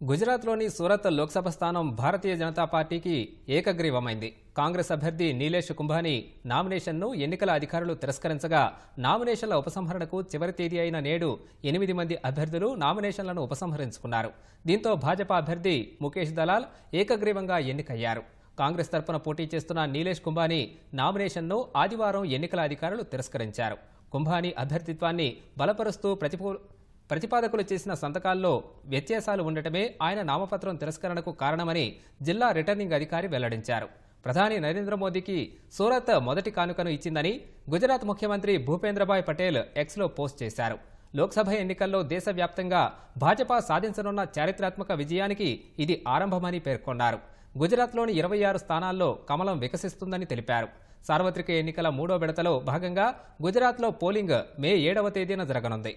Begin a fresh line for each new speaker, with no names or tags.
గుజరాత్లోని సూరత్ లోక్సభ స్థానం భారతీయ జనతా పార్టీకి ఏకగ్రీవమైంది. కాంగ్రెస్ అభ్యర్థి నీలేష్ కుంభానీ నామినేషన్ను ఎన్నికల అధికారులు తిరస్కరించగా నామినేషన్ల ఉపసంహరణకు చివరి తేదీ అయిన నేడు 8 మంది అభ్యర్థులు నామినేషన్లను ఉపసంహరించుకున్నారు. దీంతో భాజపా అభ్యర్థి ముఖేష్ దలాల్ ఏకగ్రీవంగా ఎన్నికయ్యారు. కాంగ్రెస్ తరపున పోటీ చేస్తున్న నీలేష్ కుంభానీ నామినేషన్ను ఆదివారం ఎన్నికల అధికారులు తిరస్కరించారు. కుంభానీ అభ్యర్థిత్వాన్ని బలపరుస్తూ ప్రతిపాదకులు చేసిన సంతకాల్లో వ్యత్యాసాలు ఉండటమే ఆయన నామపత్రం తిరస్కరణకు కారణమని జిల్లా రిటర్నింగ్ అధికారి వెల్లడించారు. ప్రధాని నరేంద్ర మోదీకి సూరత్ మొదటి కానుకను ఇచ్చిందని గుజరాత్ ముఖ్యమంత్రి భూపేంద్రభాయ్ పటేల్ ఎక్స్లో పోస్ట్ చేశారు. లోక్సభ ఎన్నికల్లో దేశవ్యాప్తంగా భాజపా సాధించనున్న చారిత్రాత్మక విజయానికి ఇది ఆరంభమని పేర్కొన్నారు. గుజరాత్లోని 26 స్థానాల్లో కమలం వికసిస్తుందని తెలిపారు. సార్వత్రిక ఎన్నికల 3వ విడతలో భాగంగా గుజరాత్లో పోలింగ్ మే 7వ తేదీన జరగనుంది.